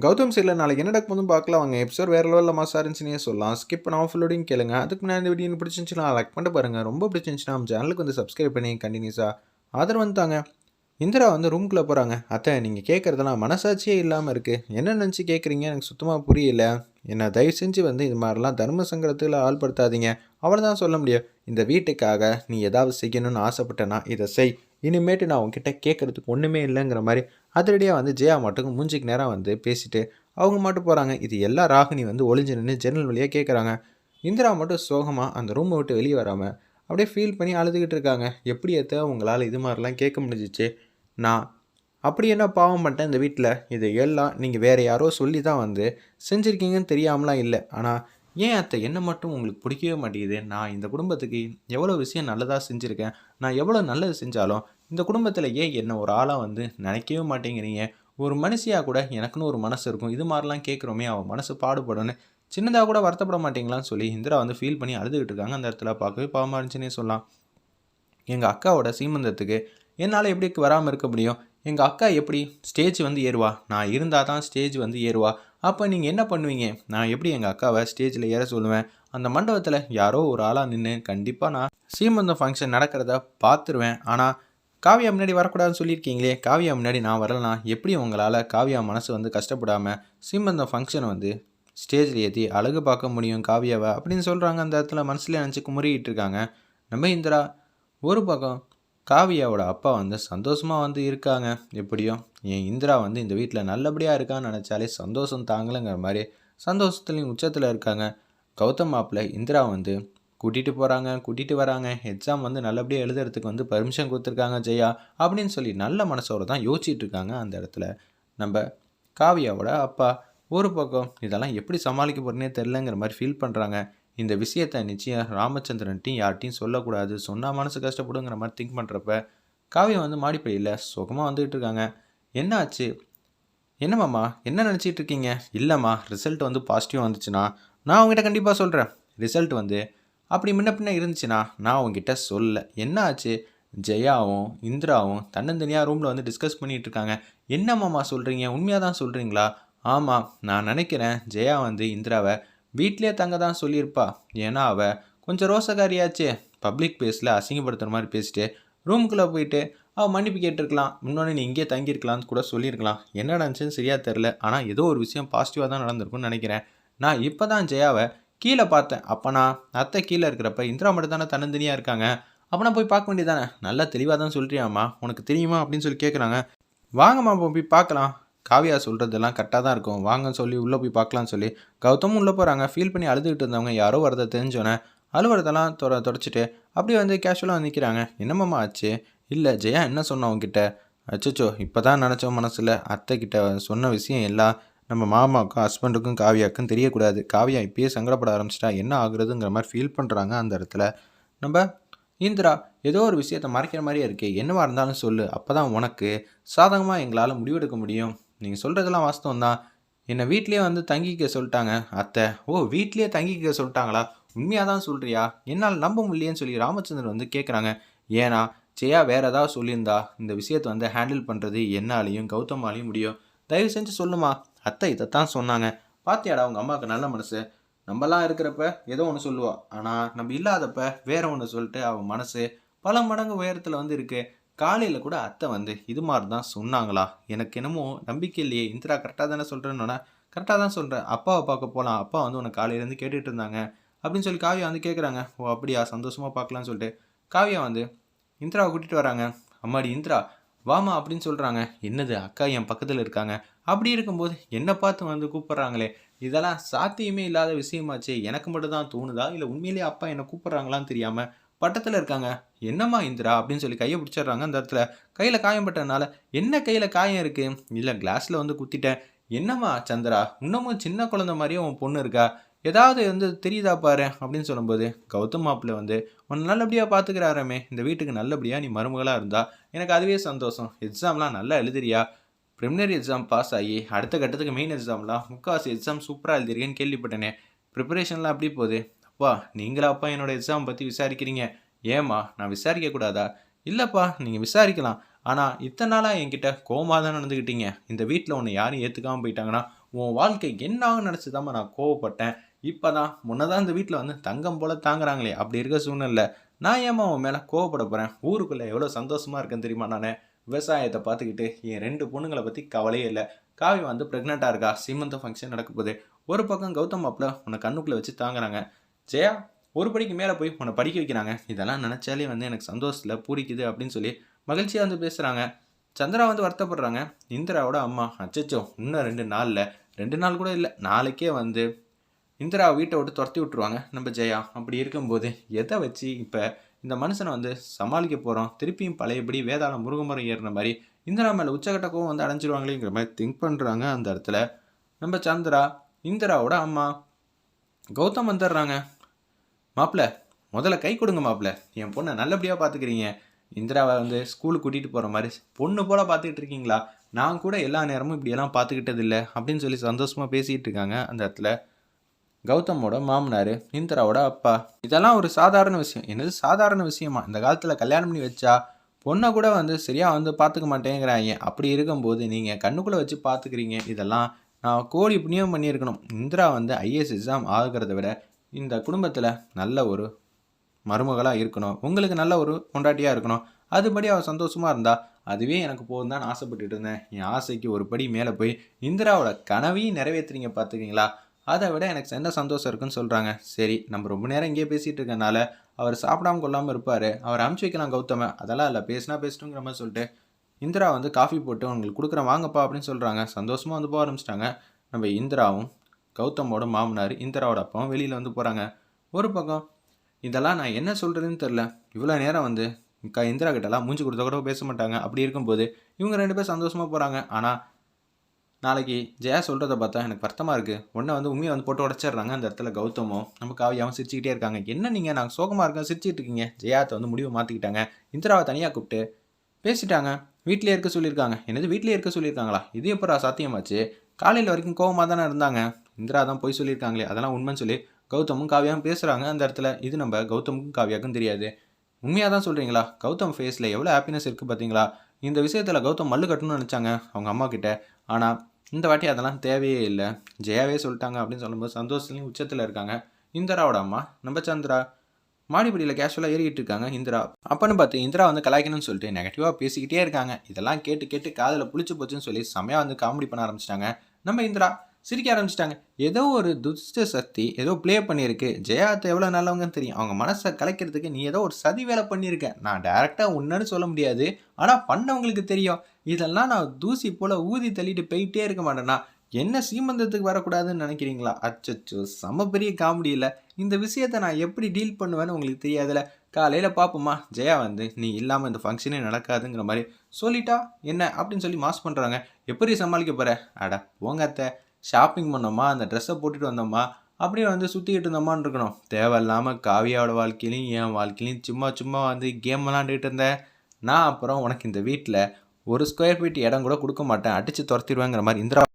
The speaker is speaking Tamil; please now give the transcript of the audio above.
கௌதம் சைடில் நாளைக்கு என்ன நடக்க போதும் பார்க்கலாம். அவங்க எபிசோட் வேறு லெவலில் மாசாக இருந்துச்சுன்னே சொல்லலாம். ஸ்கிப் பண்ணாமல் ஃபுல்லோடையும் கேளுங்க. அதுக்கு முன்னாடி இந்த வீடியோ பிடிச்சிருந்துச்சுன்னா லைக் பண்ணிட்டு பாருங்கள். ரொம்ப பிடிச்சிருந்துச்சுன்னா நம்ம சேனலுக்கு வந்து சப்ஸ்கிரைப் பண்ணி கண்டினியூஸாக ஆதரவு வந்துட்டாங்க. இந்திரா வந்து ரூம்குள்ளே போகிறாங்க. அத்தை, நீங்கள் கேட்குறதெல்லாம் மனசாட்சியே இல்லாமல் இருக்குது. என்ன நினச்சி கேட்குறீங்க எனக்கு சுத்தமாக புரியல. என்னை தயவு செஞ்சு வந்து இது மாதிரிலாம் தர்ம சங்கடத்தில் ஆள்படுத்தாதீங்க. அவளை தான் சொல்ல முடியும். இந்த வீட்டுக்காக நீ ஏதாவது செய்யணும்னு ஆசைப்பட்டேன்னா இதை செய். இனிமேட்டு நான் உங்ககிட்ட கேட்குறதுக்கு ஒன்றுமே இல்லைங்கிற மாதிரி அதிரடியாக வந்து ஜெயா மட்டும் மூஞ்சிக்கு நேரம் வந்து பேசிட்டு அவங்க மட்டும் போகிறாங்க. இது எல்லா ராகினி வந்து ஒளிஞ்சு நின்று ஜன்னல் வழியாக கேட்குறாங்க. இந்திரா மட்டும் சோகமாக அந்த ரூமை விட்டு வெளியே வராமல் அப்படியே ஃபீல் பண்ணி அழுதுகிட்டு இருக்காங்க. எப்படி ஏற்ற உங்களால் இது மாதிரிலாம் கேட்க முடிஞ்சிச்சு? நான் அப்படி என்ன பாவம் பண்ணிட்டேன் இந்த வீட்டில்? இது எல்லாம் நீங்கள் வேறு யாரோ சொல்லி தான் வந்து செஞ்சுருக்கீங்கன்னு தெரியாமலாம் இல்லை. ஆனால் ஏன் அத்தை என்ன மட்டும் உங்களுக்கு பிடிக்கவே மாட்டேங்குது? நான் இந்த குடும்பத்துக்கு எவ்வளோ விஷயம் நல்லதாக செஞ்சுருக்கேன். நான் எவ்வளோ நல்லது செஞ்சாலும் இந்த குடும்பத்தில் ஏன் என்ன ஒரு ஆளாக வந்து நினைக்கவே மாட்டேங்கிறீங்க? ஒரு மனுஷியாக கூட எனக்குன்னு ஒரு மனசு இருக்கும். இது மாதிரிலாம் கேட்குறோமே, அவன் மனசு பாடுபடும்னு சின்னதாக கூட வருத்தப்பட மாட்டீங்களான்னு சொல்லி இந்திரா வந்து ஃபீல் பண்ணி அழுதுகிட்டு இருக்காங்க. அந்த இடத்துல பார்க்கவே பாவமாக இருந்துச்சுன்னே சொல்லலாம். எங்கள் அக்காவோட சீமந்தத்துக்கு என்னால் எப்படி வராமல் இருக்க முடியும்? எங்கள் அக்கா எப்படி ஸ்டேஜ் வந்து ஏறுவா? நான் இருந்தால் தான் ஸ்டேஜ் வந்து ஏறுவா. அப்போ நீங்கள் என்ன பண்ணுவீங்க? நான் எப்படி எங்கள் அக்காவை ஸ்டேஜில் ஏற சொல்லுவேன்? அந்த மண்டபத்தில் யாரோ ஒரு ஆளாக நின்று கண்டிப்பாக நான் சீமந்தம் ஃபங்க்ஷன் நடக்கிறத பார்த்துருவேன். ஆனால் காவியா முன்னாடி வரக்கூடாதுன்னு சொல்லியிருக்கீங்களே, காவியா முன்னாடி நான் வரலனா எப்படி உங்களால் காவியா மனசு வந்து கஷ்டப்படாமல் சீமந்தம் ஃபங்க்ஷனை வந்து ஸ்டேஜில் ஏற்றி அழகு பார்க்க முடியும் காவியாவை அப்படின்னு சொல்கிறாங்க. அந்த இடத்துல மனசுலேயே நினச்சி குமுறிக்கிட்டு இருக்காங்க. நம்ம இந்திரா ஒரு பக்கம் காவியாவோட அப்பா வந்து சந்தோஷமாக வந்து இருக்காங்க. எப்படியோ என் இந்திரா வந்து இந்த வீட்டில் நல்லபடியாக இருக்கான்னு நினச்சாலே சந்தோஷம் தாங்கலைங்கிற மாதிரி சந்தோஷத்துலேயும் உச்சத்தில் இருக்காங்க. கௌதம் மாப்பிள்ளை இந்திரா வந்து கூட்டிகிட்டு வராங்க. எக்ஸாம் வந்து நல்லபடியாக எழுதுறதுக்கு வந்து பர்மிஷன் கொடுத்துருக்காங்க ஜெயா அப்படின்னு சொல்லி நல்ல மனசோடு தான் யோசிச்சுட்டு இருக்காங்க. அந்த இடத்துல நம்ம காவியாவோட அப்பா ஒரு பக்கம் இதெல்லாம் எப்படி சமாளிக்க போகிறேன்னே தெரிலங்கிற மாதிரி ஃபீல் பண்ணுறாங்க. இந்த விஷயத்தை நிச்சயம் ராமச்சந்திரன்ட்டையும் யார்ட்டையும் சொல்லக்கூடாது, சொன்னால் மனசு கஷ்டப்படுங்கிற மாதிரி திங்க் பண்ணுறப்ப காவியம் வந்து மாடிப்படியில் சுகமாக வந்துகிட்டு இருக்காங்க. என்ன ஆச்சு? என்னம்மாம்மா என்ன நினச்சிட்டு இருக்கீங்க? இல்லைம்மா, ரிசல்ட் வந்து பாசிட்டிவாக வந்துச்சுன்னா நான் உங்ககிட்ட கண்டிப்பாக சொல்கிறேன். ரிசல்ட் வந்து அப்படி முன்ன பின்ன இருந்துச்சுன்னா நான் உங்ககிட்ட சொல்ல. என்ன ஆச்சு? ஜெயாவும் இந்திராவும் தன்னந்தனியாக ரூமில் வந்து டிஸ்கஸ் பண்ணிகிட்டு இருக்காங்க. என்னம்மாம்மா சொல்கிறீங்க? உண்மையாக தான் சொல்கிறீங்களா? ஆமாம், நான் நினைக்கிறேன் ஜெயா வந்து இந்திராவை வீட்லேயே தங்க தான் சொல்லியிருப்பா. ஏன்னா அவள் கொஞ்சம் ரோசக்காரியாச்சே. பப்ளிக் பிளேஸில் அசிங்கப்படுத்துகிற மாதிரி பேசிட்டு ரூமுக்குள்ளே போயிட்டு அவள் மன்னிப்பு கேட்டிருக்கலாம். முன்னோடனே நீ இங்கே தங்கியிருக்கலான்னு கூட சொல்லியிருக்கலாம். என்ன நடந்துச்சுன்னு சரியாக தெரில. ஆனால் ஏதோ ஒரு விஷயம் பாசிட்டிவாக தான் நடந்திருக்குன்னு நினைக்கிறேன். நான் இப்போ தான் ஜெயாவை கீழே பார்த்தேன். அப்போ நான் அத்தை கீழே இருக்கிறப்ப இந்திரா மட்டும் தானே தன்னந்தனியாக இருக்காங்க. அப்போ நான் போய் பார்க்க வேண்டியதானே? நல்லா தெளிவாக தான் சொல்கிறியாம்மா, உனக்கு தெரியுமா அப்படின்னு சொல்லி கேட்குறாங்க. வாங்கம்மா போய் பார்க்கலாம். காவியா சொல்கிறதெல்லாம் கரெக்டாக தான் இருக்கும், வாங்கன்னு சொல்லி உள்ளே போய் பார்க்கலான்னு சொல்லி கௌதமும் உள்ளே போகிறாங்க. ஃபீல் பண்ணி அழுதுகிட்டு இருந்தவங்க யாரோ வரதை தெரிஞ்சோன்னே அழுவறதெல்லாம் தொடச்சிட்டு அப்படியே வந்து கேஷுவலாக நிற்கிறாங்க. என்னம்மா ஆச்சு? இல்லை ஜெயா என்ன சொன்னோம் உங்ககிட்ட? அச்சோ, இப்போ தான் நினச்சோம் மனசில். அத்தை கிட்ட சொன்ன விஷயம் எல்லாம் நம்ம மாமாவுக்கும் ஹஸ்பண்டுக்கும் காவியாவுக்கும் தெரியக்கூடாது. காவியா இப்பயே சங்கடப்பட ஆரம்பிச்சிட்டா என்ன ஆகுறதுங்கிற மாதிரி ஃபீல் பண்ணுறாங்க. அந்த இடத்துல நம்ம இந்திரா ஏதோ ஒரு விஷயத்தை மறைக்கிற மாதிரியே இருக்கே, என்னவா இருந்தாலும் சொல்லு, அப்போ தான் உனக்கு சாதகமாக எங்களால் முடிவெடுக்க முடியும். நீங்கள் சொல்கிறதெல்லாம் வாஸ்தவம் தான். என்னை வீட்லேயே வந்து தங்கிக்க சொல்லிட்டாங்க அத்தை. ஓ, வீட்லேயே தங்கிக்க சொல்லிட்டாங்களா? உண்மையாக தான் சொல்கிறியா? என்னால் நம்ப முடியலையேன்னு சொல்லி ராமச்சந்திரன் வந்து கேட்குறாங்க. ஏன்னா ஜெயா வேறு ஏதாவது சொல்லியிருந்தா இந்த விஷயத்தை வந்து ஹேண்டில் பண்ணுறது என்னாலையும் கௌதமாலையும் முடியும். தயவு செஞ்சு சொல்லுமா. அத்தை இதைத்தான் சொன்னாங்க. பாத்தியாடா உங்கள் அம்மாவுக்கு நல்ல மனசு. நம்மலாம் இருக்கிறப்ப ஏதோ ஒன்று சொல்லுவாள், ஆனால் நம்ம இல்லாதப்ப வேற ஒன்று சொல்லிட்டு அவன் மனசு பல மடங்கு உயரத்தில் வந்து இருக்கு. காலையில் கூட அத்தை வந்து இது மாதிரி தான் சொன்னாங்களா? எனக்கு என்னமோ நம்பிக்கை இல்லையே. இந்திரா கரெக்டாக தானே சொல்கிறேன்னா கரெக்டாக தான் சொல்கிறேன். அப்பாவை பார்க்க போகலாம், அப்பா வந்து உனக்கு காலையிலேருந்து கேட்டுட்டு இருந்தாங்க அப்படின்னு சொல்லி காவியா வந்து கேட்குறாங்க. ஓ அப்படியா, சந்தோஷமாக பார்க்கலான்னு சொல்லிட்டு காவியா வந்து இந்திராவை கூட்டிகிட்டு வராங்க. அம்மாடி இந்திரா வாமா அப்படின்னு சொல்கிறாங்க. என்னது, அக்கா என் பக்கத்தில் இருக்காங்க. அப்படி இருக்கும்போது என்னை பார்த்து வந்து கூப்பிட்றாங்களே, இதெல்லாம் சாத்தியமே இல்லாத விஷயமாச்சு. எனக்கு மட்டும் தான் தோணுதா, இல்லை உண்மையிலேயே அப்பா என்னை கூப்பிட்றாங்களான்னு தெரியாமல் பட்டத்தில் இருக்காங்க. என்னம்மா இந்திரா அப்படின்னு சொல்லி கையை பிடிச்சிடுறாங்க. அந்த இடத்துல கையில் காயம் பட்டதுனால என்ன கையில் காயம் இருக்குது? இல்லை கிளாஸில் வந்து குத்திட்டேன். என்னம்மா சந்திரா, இன்னமும் சின்ன குழந்தை மாதிரியே உன் பொண்ணு இருக்கா, ஏதாவது வந்து தெரியுதா பாரு அப்படின்னு சொல்லும்போது கௌதம் மாப்பிள்ளை வந்து உன்னை நல்லபடியாக பார்த்துக்கிறாரமே, இந்த வீட்டுக்கு நல்லபடியாக நீ மருமகளாக இருந்தா எனக்கு அதுவே சந்தோஷம். எக்ஸாம்லாம் நல்லா எழுதுறியா? ப்ரிலிமினரி எக்ஸாம் பாஸ் ஆகி அடுத்த கட்டத்துக்கு மெயின் எக்ஸாம்லாம் முக்கால்வாசி எக்ஸாம் சூப்பராக எழுதிருக்கேன்னு கேள்விப்பட்டேனே. ப்ரிப்பரேஷன்லாம் எப்படி போகுது? அப்பா நீங்களா அப்பா என்னோடய எக்ஸாம் பற்றி விசாரிக்கிறீங்க? ஏம்மா நான் விசாரிக்கக்கூடாதா? இல்லைப்பா நீங்கள் விசாரிக்கலாம். ஆனால் இத்தனை நாளாக என்கிட்ட கோவமாக தான் நடந்துக்கிட்டீங்க. இந்த வீட்டில் ஒன்று யாரும் ஏற்றுக்காமல் போயிட்டாங்கன்னா உன் வாழ்க்கை என்ன ஆகும்னு நினச்சி நான் கோவப்பட்டேன். இப்போ தான் முன்னதான் இந்த வீட்டில் வந்து தங்கம் போல தாங்குறாங்களே, அப்படி இருக்க சூழ்நிலை நான் ஏம்மா உன் மேலே கோவப்பட போகிறேன். ஊருக்குள்ளே எவ்வளோ சந்தோஷமாக இருக்கேன்னு தெரியுமா நான். விவசாயத்தை பார்த்துக்கிட்டு என் 2 பொண்ணுங்களை பற்றி கவலையே இல்லை. காவியா வந்து ப்ரெக்னெண்ட்டாக இருக்கா, சீமந்த ஃபங்க்ஷன் நடக்க போகுது. ஒரு பக்கம் கௌதம் மாப்பிள்ள உன்னை கண்ணுக்குள்ளே வச்சு தாங்குறாங்க. ஜெயா ஒரு படிக்கு மேலே போய் உன்னை படிக்க வைக்கிறாங்க. இதெல்லாம் நினச்சாலே வந்து எனக்கு சந்தோஷத்தில் பூரிக்குது அப்படின்னு சொல்லி மகிழ்ச்சியாக வந்து பேசுகிறாங்க. சந்திரா வந்து வருத்தப்படுறாங்க. இந்திராவோட அம்மா, அச்சச்சோ இன்னும் 2 நாளில் 2 நாள் கூட இல்லை, நாளைக்கே வந்து இந்திராவை வீட்டை விட்டு துரத்தி விட்டுருவாங்க நம்ம ஜெயா. அப்படி இருக்கும்போது எதை வச்சு இப்போ இந்த மனுஷனை வந்து சமாளிக்க போகிறோம். திருப்பியும் பழையபடி வேதாளம் முருகமரம் ஏறின மாதிரி இந்திரா மேலே உச்சக்கட்ட கோவம் வந்து அடைஞ்சிருவாங்களேங்கிற மாதிரி திங்க் பண்ணுறாங்க. அந்த இடத்துல நம்ம சந்திரா, இந்திராவோட அம்மா கௌதம் வந்துடுறாங்க. மாப்பிள்ள முதல்ல கை கொடுங்க மாப்பிள்ள, என் பொண்ணை நல்லபடியாக பார்த்துக்கிறீங்க. இந்திராவை வந்து ஸ்கூலுக்கு கூட்டிகிட்டு போகிற மாதிரி பொண்ணு போல் பார்த்துக்கிட்டு இருக்கீங்களா? நான் கூட எல்லா நேரமும் இப்படியெல்லாம் பார்த்துக்கிட்டது இல்லை அப்படின்னு சொல்லி சந்தோஷமாக பேசிகிட்டு இருக்காங்க. அந்த இடத்துல கௌதமோட மாமனார், இந்திராவோட அப்பா. இதெல்லாம் ஒரு சாதாரண விஷயம். என்னது சாதாரண விஷயமா? இந்த காலத்தில் கல்யாணம் பண்ணி வச்சா பொண்ணை கூட வந்து சரியாக வந்து பார்த்துக்க மாட்டேங்கிறாங்க. அப்படி இருக்கும்போது நீங்கள் கண்ணுக்குள்ளே வச்சு பார்த்துக்கிறீங்க. இதெல்லாம் நான் கோடி புண்ணியம் பண்ணியிருக்கணும். இந்திரா வந்து ஐஏஎஸ் எக்ஸாம் ஆகிறத விட இந்த குடும்பத்தில் நல்ல ஒரு மருமகளாக இருக்கணும், உங்களுக்கு நல்ல ஒரு பொண்டாட்டியாக இருக்கணும், அதுபடி அவள் சந்தோஷமாக இருந்தால் அதுவே எனக்கு போதும் தான் ஆசைப்பட்டுட்டு இருந்தேன். என் ஆசைக்கு ஒரு படி மேலே போய் இந்திராவோட கனவையும் நிறைவேற்றுறீங்க பார்த்துக்கிங்களா? அதை விட எனக்கு என்ன சந்தோஷம் இருக்குன்னு சொல்கிறாங்க. சரி, நம்ம ரொம்ப நேரம் இங்கேயே பேசிகிட்டு இருக்கனால அவர் சாப்பிடாம கொள்ளாமல் இருப்பார், அவர் அனுப்பிச்சி வைக்கலாம் கௌதம. அதெல்லாம் இல்லை, பேசினா பேசட்டுங்கிற மாதிரி சொல்லிட்டு இந்திரா வந்து காஃபி போட்டு உங்களுக்கு கொடுக்குறேன் வாங்கப்பா அப்படின்னு சொல்கிறாங்க. சந்தோஷமாக வந்து போக ஆரம்பிச்சிட்டாங்க. நம்ம இந்திராவும் கௌதமோட மாமனார், இந்திராவோட அப்பாவும் வெளியில் வந்து போகிறாங்க. ஒரு பக்கம் இதெல்லாம் நான் என்ன சொல்கிறதுன்னு தெரில. இவ்வளோ நேரம் வந்து இந்திரா கிட்டலாம் மூஞ்சி கொடுத்தா கூட பேச மாட்டாங்க. அப்படி இருக்கும்போது இவங்க 2 பேர் சந்தோஷமாக போகிறாங்க. ஆனால் நாளைக்கு ஜெயா சொல்கிறத பார்த்தா எனக்கு வருத்தமாக இருக்குது. உடனே வந்து உண்மையை வந்து போட்டு உடச்சிட்றாங்க. அந்த இடத்துல கௌதமும் நம்ம காவியாவும் சிரிச்சுக்கிட்டே இருக்காங்க. என்ன நீங்கள் நாங்கள் சோகமாக இருக்கோம் சிரிச்சுட்டு இருக்கீங்க? ஜெயாத்தை வந்து முடிவை மாற்றிக்கிட்டாங்க. இந்திராவை தனியாக கூப்பிட்டு பேசிட்டாங்க. வீட்டிலே இருக்க சொல்லியிருக்காங்க. என்னது வீட்டிலே இருக்க சொல்லியிருக்காங்களா? இது எப்போ சாத்தியமாச்சு? காலையில் வரைக்கும் கோவமாக தானே இருந்தாங்க. இந்திரா தான் போய் சொல்லியிருக்காங்களே, அதெல்லாம் உண்மைன்னு சொல்லி கௌதமும் காவியாவும் பேசுகிறாங்க. அந்த இடத்துல இது நம்ம கௌதமுக்கும் காவியாவுக்கும் தெரியாது. உண்மையாக தான் சொல்கிறீங்களா? கௌதம் ஃபேஸில் எவ்வளோ ஹாப்பினஸ் இருக்குது பார்த்தீங்களா? இந்த விஷயத்தில் கௌதம் மல்லு கட்டணும்னு நினச்சாங்க அவங்க அம்மா கிட்ட. ஆனால் இந்த வாட்டி அதெல்லாம் தேவையே இல்லை, ஜெயாவே சொல்லிட்டாங்க அப்படின்னு சொல்லும்போது சந்தோஷத்துலேயும் உச்சத்தில் இருக்காங்க. இந்திராவோட அம்மா நம்ம சந்திரா மாடிப்படியில் கேஷுவலாக ஏறிக்கிட்டு இருக்காங்க. இந்திரா அப்பன்னு பார்த்து இந்திரா வந்து கலாய்க்கணும்னு சொல்லிட்டு நெகட்டிவாக பேசிக்கிட்டே இருக்காங்க. இதெல்லாம் கேட்டு கேட்டு காதில் புளிச்சு போச்சுன்னு சொல்லி செம்மையாக வந்து காமெடி பண்ண ஆரம்பிச்சிட்டாங்க. நம்ம இந்திரா சிரிக்க ஆரம்பிச்சிட்டாங்க. ஏதோ ஒரு துஷ்ட சக்தி ஏதோ ப்ளே பண்ணியிருக்கு. ஜெயாத்தை எவ்வளோ நல்லவங்கன்னு தெரியும். அவங்க மனசை கலைக்கிறதுக்கு நீ ஏதோ ஒரு சதி வேலை பண்ணியிருக்க. நான் டேரெக்டாக உன்னன்னு சொல்ல முடியாது, ஆனால் பண்ணவங்களுக்கு தெரியும். இதெல்லாம் நான் தூசி போல் ஊதி தள்ளிட்டு போயிட்டே இருக்க மாட்டேன்னா என்ன சீமந்தத்துக்கு வரக்கூடாதுன்னு நினைக்கிறீங்களா? அச்சச்சோ, செம்ம பெரிய காமெடி இல்லை. இந்த விஷயத்தை நான் எப்படி டீல் பண்ணுவேன்னு உங்களுக்கு தெரியாதுல்ல. காலையில் பார்ப்போமா, ஜெயா வந்து நீ இல்லாமல் இந்த ஃபங்க்ஷனே நடக்காதுங்கிற மாதிரி சொல்லிட்டா என்ன அப்படின்னு சொல்லி மாஸ் பண்ணுறாங்க. எப்படி சமாளிக்க போகிற? அட போங்க அத்தை, ஷாப்பிங் பண்ணோமா, அந்த ட்ரெஸ்ஸை போட்டுட்டு வந்தோமா, அப்படியே வந்து சுற்றிக்கிட்டு இருந்தோமான்னு இருக்கணும். தேவையில்லாமல் காவியாவோட வாழ்க்கையிலையும் என் வாழ்க்கையிலையும் சும்மா சும்மா வந்து கேம் விளாண்டுக்கிட்டு இருந்தேன். நான் அப்புறம் உனக்கு இந்த வீட்டில் ஒரு ஸ்கொயர் ஃபீட் இடம் கூட கொடுக்க மாட்டேன், அடித்து துரத்திடுவேங்கிற மாதிரி இந்திரா